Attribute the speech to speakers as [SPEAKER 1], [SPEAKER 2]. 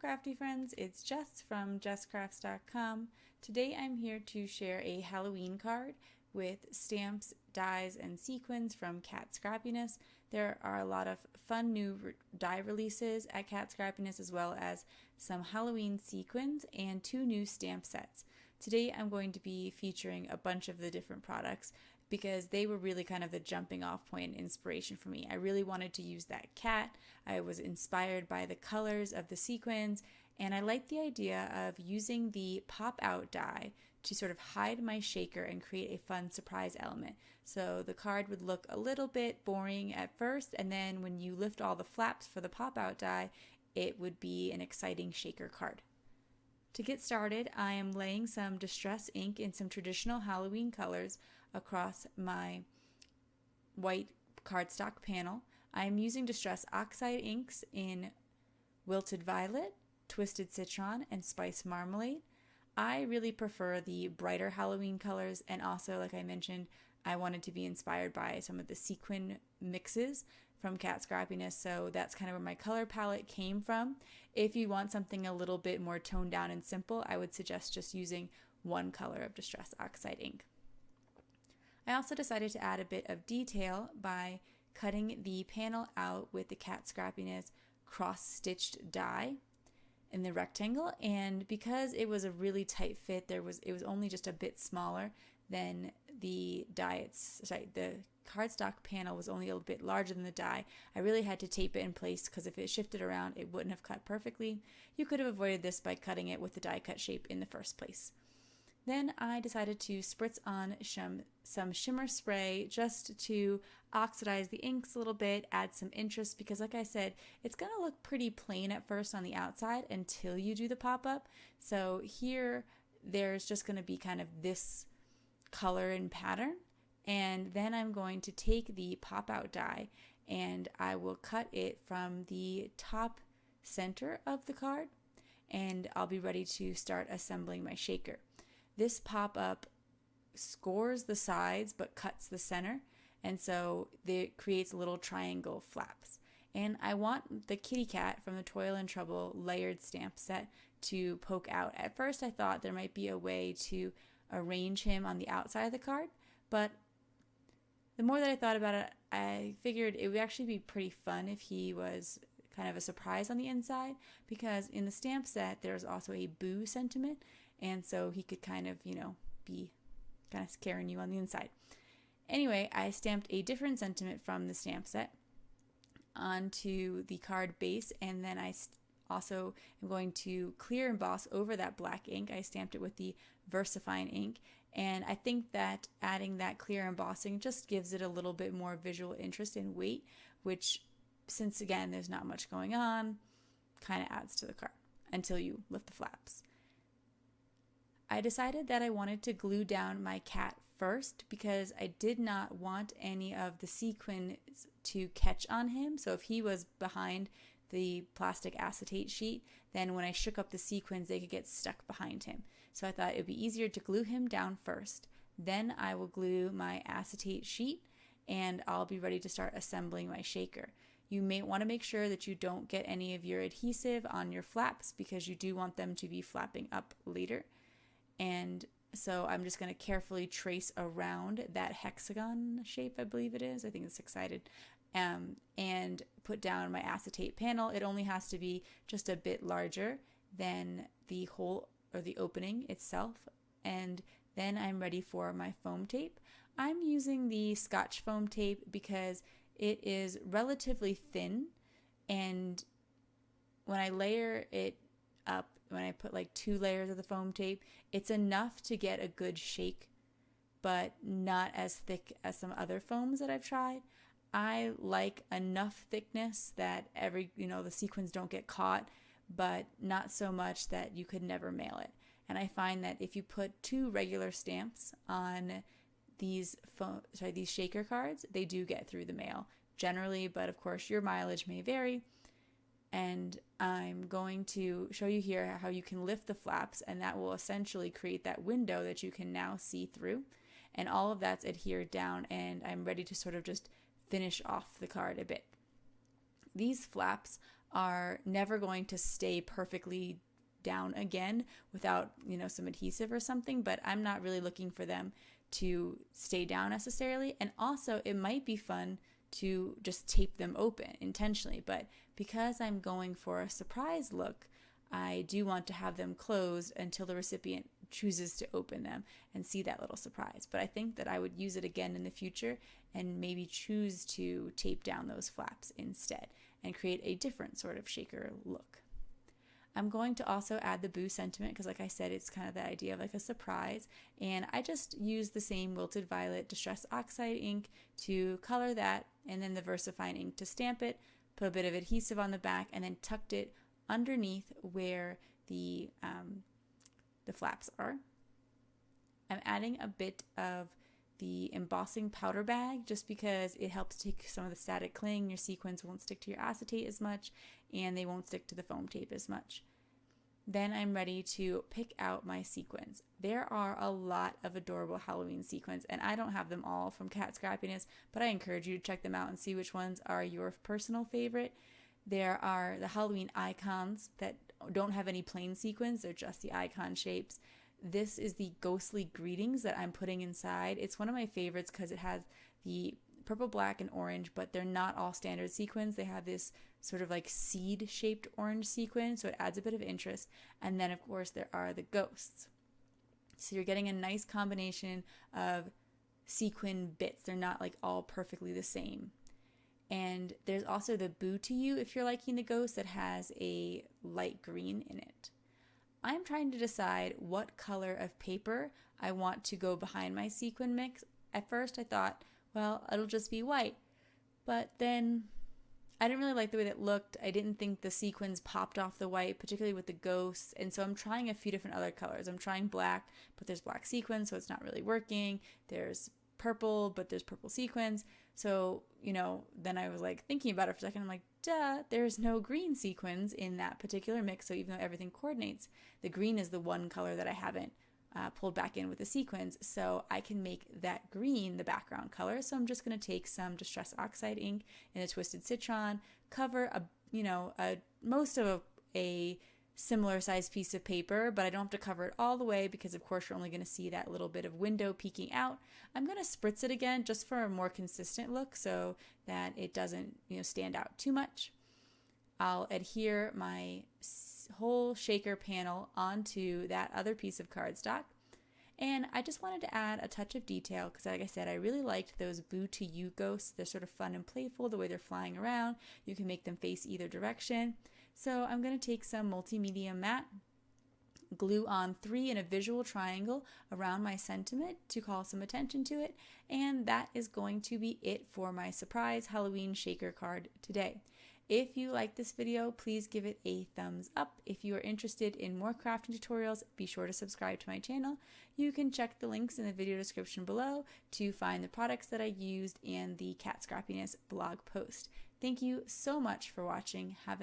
[SPEAKER 1] crafty friends, it's Jess from jesscrafts.com. Today I'm here to share a Halloween card with stamps, dies, and sequins from Kat Scrappiness. There are a lot of fun new die releases at Kat Scrappiness, as well as some Halloween sequins and 2 new stamp sets. Today I'm going to be featuring a bunch of the different products because they were really kind of the jumping off point and inspiration for me. I really wanted to use that cat. I was inspired by the colors of the sequins, and I liked the idea of using the pop out die to sort of hide my shaker and create a fun surprise element. So the card would look a little bit boring at first, and then when you lift all the flaps for the pop out die, it would be an exciting shaker card. To get started, I am laying some distress ink in some traditional Halloween colors across my white cardstock panel. I am using distress oxide inks in Wilted Violet, Twisted Citron, and Spice Marmalade. I really prefer the brighter Halloween colors, and also, like I mentioned, I wanted to be inspired by some of the sequin mixes from Kat Scrappiness, so that's kind of where my color palette came from. If you want something a little bit more toned down and simple, I would suggest just using one color of distress oxide ink. I also decided to add a bit of detail by cutting the panel out with the Kat Scrappiness cross-stitched die in the rectangle, and because it was a really tight fit, it was only just a bit smaller than the die. The cardstock panel was only a bit larger than the die. I really had to tape it in place because if it shifted around, it wouldn't have cut perfectly. You could have avoided this by cutting it with the die cut shape in the first place. Then I decided to spritz on some shimmer spray just to oxidize the inks a little bit, add some interest, because like I said, it's going to look pretty plain at first on the outside until you do the pop-up. So here, there's just going to be kind of this color and pattern. And then I'm going to take the pop-out die and I will cut it from the top center of the card, and I'll be ready to start assembling my shaker. This pop-up scores the sides but cuts the center, and so it creates little triangle flaps. And I want the kitty cat from the Toil and Trouble layered stamp set to poke out. At first I thought there might be a way to arrange him on the outside of the card, but the more that I thought about it, I figured it would actually be pretty fun if he was kind of a surprise on the inside, because in the stamp set there's also a boo sentiment, and so he could kind of, be kind of scaring you on the inside. Anyway, I stamped a different sentiment from the stamp set onto the card base, and then I also am going to clear emboss over that black ink. I stamped it with the VersaFine ink, and I think that adding that clear embossing just gives it a little bit more visual interest and weight, which, since again there's not much going on, kind of adds to the card until you lift the flaps. I decided that I wanted to glue down my cat first because I did not want any of the sequins to catch on him. So if he was behind the plastic acetate sheet, then when I shook up the sequins, they could get stuck behind him. So I thought it would be easier to glue him down first. Then I will glue my acetate sheet, and I'll be ready to start assembling my shaker. You may want to make sure that you don't get any of your adhesive on your flaps because you do want them to be flapping up later. And so I'm just going to carefully trace around that hexagon shape, I believe it is. I think it's 6-sided. And put down my acetate panel. It only has to be just a bit larger than the hole or the opening itself. And then I'm ready for my foam tape. I'm using the Scotch foam tape because it is relatively thin, and when I layer it up, when I put like 2 layers of the foam tape, it's enough to get a good shake, but not as thick as some other foams that I've tried. I like enough thickness that the sequins don't get caught, but not so much that you could never mail it. And I find that if you put 2 regular stamps on these shaker cards, they do get through the mail generally, but of course your mileage may vary. And I'm going to show you here how you can lift the flaps, and that will essentially create that window that you can now see through. And all of that's adhered down, and I'm ready to sort of just finish off the card a bit. These flaps are never going to stay perfectly down again without, some adhesive or something, but I'm not really looking for them to stay down necessarily. And also it might be fun to just tape them open intentionally, but because I'm going for a surprise look, I do want to have them closed until the recipient chooses to open them and see that little surprise. But I think that I would use it again in the future and maybe choose to tape down those flaps instead and create a different sort of shaker look. I'm going to also add the boo sentiment because, like I said, it's kind of the idea of like a surprise. And I just used the same Wilted Violet Distress Oxide ink to color that, and then the VersaFine ink to stamp it, put a bit of adhesive on the back, and then tucked it underneath where the flaps are. I'm adding a bit of the embossing powder bag just because it helps take some of the static cling. Your sequins won't stick to your acetate as much and they won't stick to the foam tape as much. Then I'm ready to pick out my sequins. There are a lot of adorable Halloween sequins and I don't have them all from Kat Scrappiness, but I encourage you to check them out and see which ones are your personal favorite. There are the Halloween icons that don't have any plain sequins, they're just the icon shapes. This is the ghostly greetings that I'm putting inside. It's one of my favorites because it has the purple, black, and orange, but they're not all standard sequins. They have this sort of like seed-shaped orange sequin, so it adds a bit of interest. And then, of course, there are the ghosts. So you're getting a nice combination of sequin bits. They're not like all perfectly the same. And there's also the Boo to You if you're liking the ghost that has a light green in it. I'm trying to decide what color of paper I want to go behind my sequin mix. At first I thought, well, it'll just be white. But then I didn't really like the way that looked. I didn't think the sequins popped off the white, particularly with the ghosts. And so I'm trying a few different other colors. I'm trying black, but there's black sequins, so it's not really working. There's purple, but there's purple sequins. So, then I was like thinking about it for a second. I'm like, duh, there's no green sequins in that particular mix. So even though everything coordinates, the green is the one color that I haven't pulled back in with the sequins. So I can make that green the background color. So I'm just going to take some Distress Oxide ink in a Twisted Citron, cover most of a similar sized piece of paper, but I don't have to cover it all the way because of course you're only going to see that little bit of window peeking out. I'm going to spritz it again just for a more consistent look so that it doesn't stand out too much. I'll adhere my whole shaker panel onto that other piece of cardstock. And I just wanted to add a touch of detail because, like I said, I really liked those Boo to You ghosts. They're sort of fun and playful, the way they're flying around. You can make them face either direction. So I'm going to take some multimedia matte, glue on 3 in a visual triangle around my sentiment to call some attention to it, and that is going to be it for my surprise Halloween shaker card today. If you like this video, please give it a thumbs up. If you are interested in more crafting tutorials, be sure to subscribe to my channel. You can check the links in the video description below to find the products that I used and the Kat Scrappiness blog post. Thank you so much for watching. Have a